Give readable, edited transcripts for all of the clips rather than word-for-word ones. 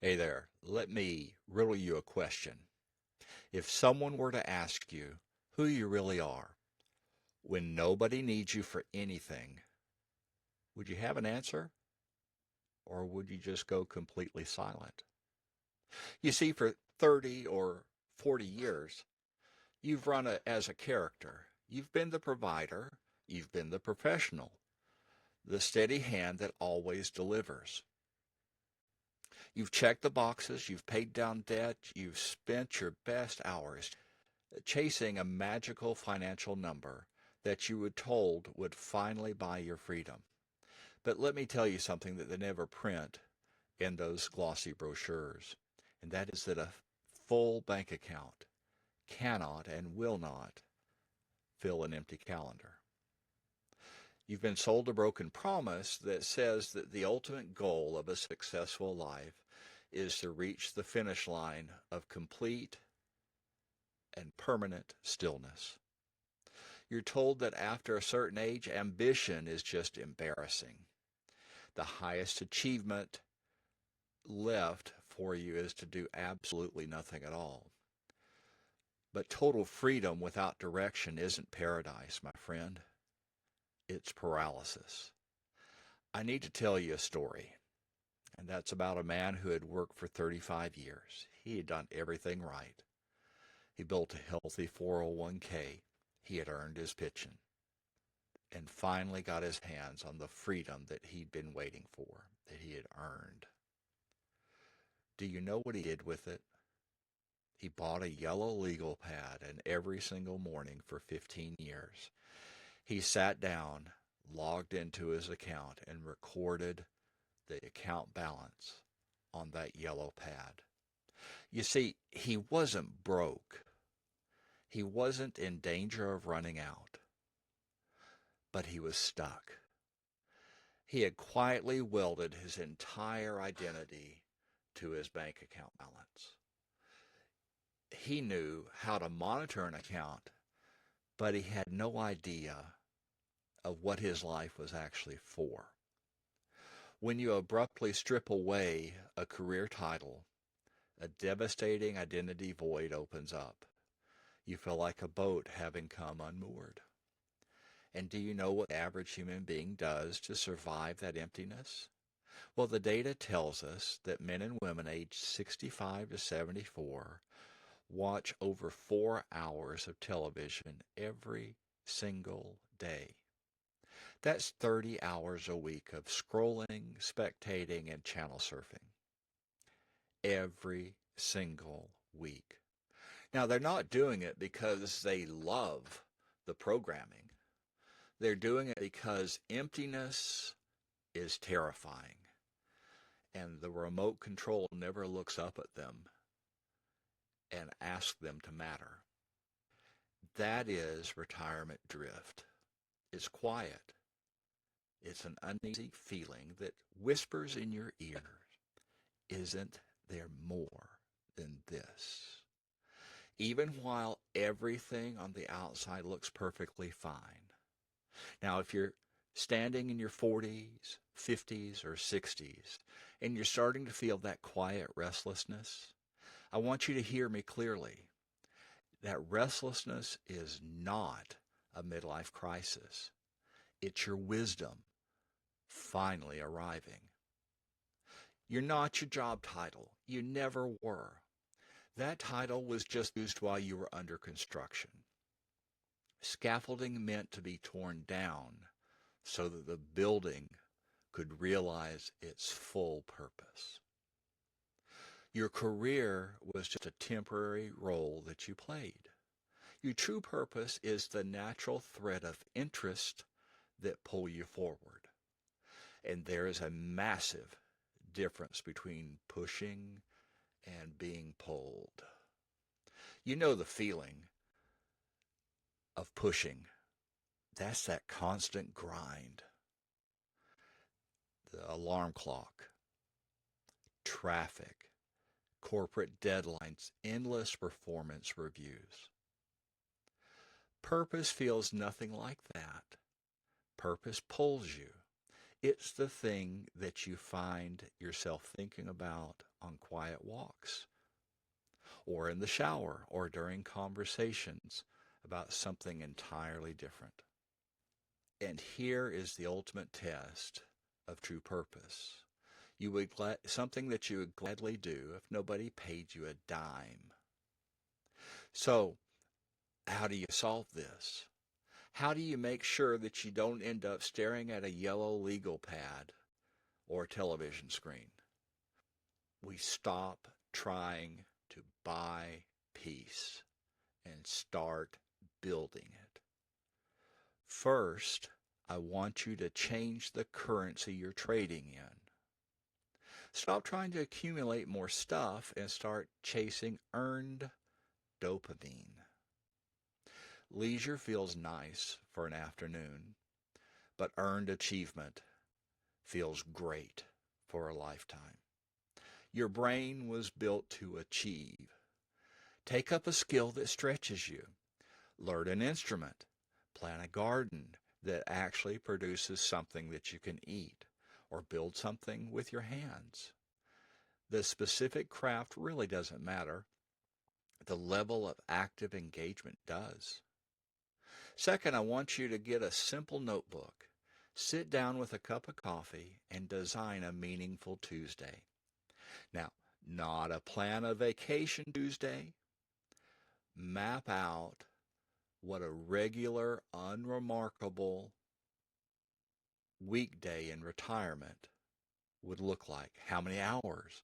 Hey there, let me riddle you a question. If someone were to ask you who you really are when nobody needs you for anything, would you have an answer or would you just go completely silent? You see, for 30 or 40 years, you've run as a character. You've been the provider, you've been the professional, the steady hand that always delivers. You've checked the boxes, you've paid down debt, you've spent your best hours chasing a magical financial number that you were told would finally buy your freedom. But let me tell you something that they never print in those glossy brochures, and that is that a full bank account cannot and will not fill an empty calendar. You've been sold a broken promise that says that the ultimate goal of a successful life is to reach the finish line of complete and permanent stillness. You're told that after a certain age, ambition is just embarrassing. The highest achievement left for you is to do absolutely nothing at all. But total freedom without direction isn't paradise, my friend. It's paralysis. I need to tell you a story, and that's about a man who had worked for 35 years. He had done everything right. He built a healthy 401k. He had earned his pension and finally got his hands on the freedom that he'd been waiting for, that he had earned. Do you know what he did with it? He bought a yellow legal pad, and every single morning for 15 years, he sat down, logged into his account, and recorded the account balance on that yellow pad. You see, he wasn't broke. He wasn't in danger of running out, but he was stuck. He had quietly welded his entire identity to his bank account balance. He knew how to monitor an account, but he had no idea of what his life was actually for. When you abruptly strip away a career title, a devastating identity void opens up. You feel like a boat having come unmoored. And do you know what the average human being does to survive that emptiness? Well, the data tells us that men and women aged 65 to 74 watch over 4 hours of television every single day. That's 30 hours a week of scrolling, spectating, and channel surfing. Every single week. Now, they're not doing it because they love the programming. They're doing it because emptiness is terrifying, and the remote control never looks up at them and asks them to matter. That is retirement drift. It's quiet. It's an uneasy feeling that whispers in your ear, isn't there more than this? Even while everything on the outside looks perfectly fine. Now, if you're standing in your 40s, 50s, or 60s, and you're starting to feel that quiet restlessness, I want you to hear me clearly. That restlessness is not a midlife crisis. It's your wisdom finally arriving. You're not your job title. You never were. That title was just used while you were under construction. Scaffolding meant to be torn down so that the building could realize its full purpose. Your career was just a temporary role that you played. Your true purpose is the natural thread of interest that pull you forward. And there is a massive difference between pushing and being pulled. You know the feeling of pushing. That's that constant grind. The alarm clock, traffic, corporate deadlines, endless performance reviews. Purpose feels nothing like that. Purpose pulls you. It's the thing that you find yourself thinking about on quiet walks, or in the shower, or during conversations about something entirely different. And here is the ultimate test of true purpose. Something that you would gladly do if nobody paid you a dime. So, how do you solve this? How do you make sure that you don't end up staring at a yellow legal pad or television screen? We stop trying to buy peace and start building it. First, I want you to change the currency you're trading in. Stop trying to accumulate more stuff and start chasing earned dopamine. Leisure feels nice for an afternoon, but earned achievement feels great for a lifetime. Your brain was built to achieve. Take up a skill that stretches you. Learn an instrument. Plant a garden that actually produces something that you can eat, or build something with your hands. The specific craft really doesn't matter. The level of active engagement does. Second, I want you to get a simple notebook. Sit down with a cup of coffee and design a meaningful Tuesday. Now, not a plan a vacation Tuesday. Map out what a regular, unremarkable weekday in retirement would look like. How many hours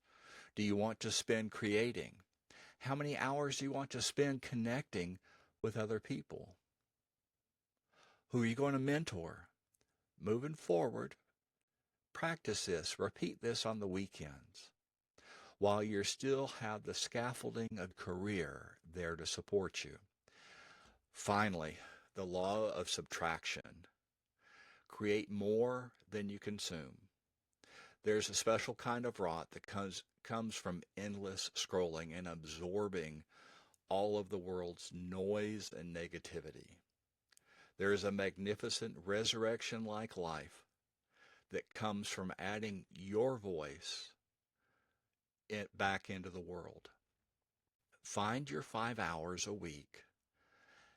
do you want to spend creating? How many hours do you want to spend connecting with other people? Who are you going to mentor? Moving forward, practice this, repeat this on the weekends, while you still have the scaffolding of career there to support you. Finally, the law of subtraction. Create more than you consume. There's a special kind of rot that comes from endless scrolling and absorbing all of the world's noise and negativity. There is a magnificent resurrection-like life that comes from adding your voice back into the world. Find your 5 hours a week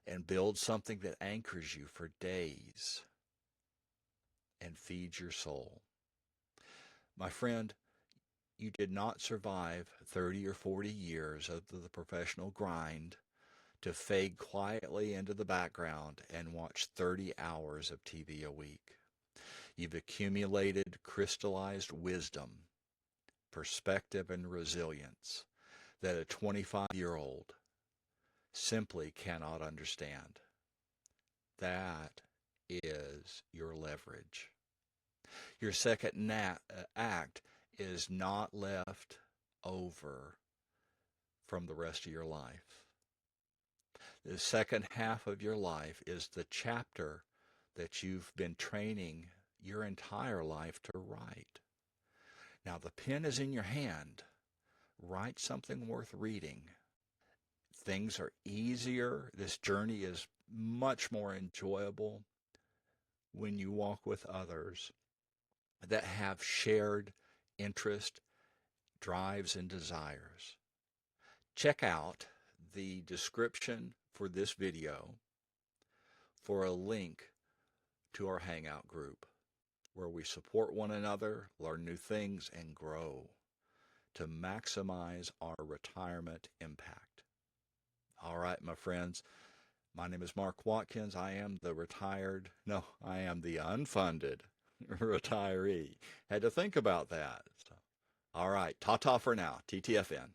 and build something that anchors you for days and feeds your soul. My friend, you did not survive 30 or 40 years of the professional grind to fade quietly into the background and watch 30 hours of TV a week. You've accumulated crystallized wisdom, perspective, and resilience that a 25-year-old simply cannot understand. That is your leverage. Your second act is not left over from the rest of your life. The second half of your life is the chapter that you've been training your entire life to write. Now the pen is in your hand. Write something worth reading. Things are easier. This journey is much more enjoyable when you walk with others that have shared interest, drives, and desires. Check out the description for this video for a link to our Hangout group where we support one another, learn new things, and grow to maximize our retirement impact. All right, my friends, my name is Mark Watkins. I am the unfunded retiree. Had to think about that. So, all right, ta-ta for now. TTFN.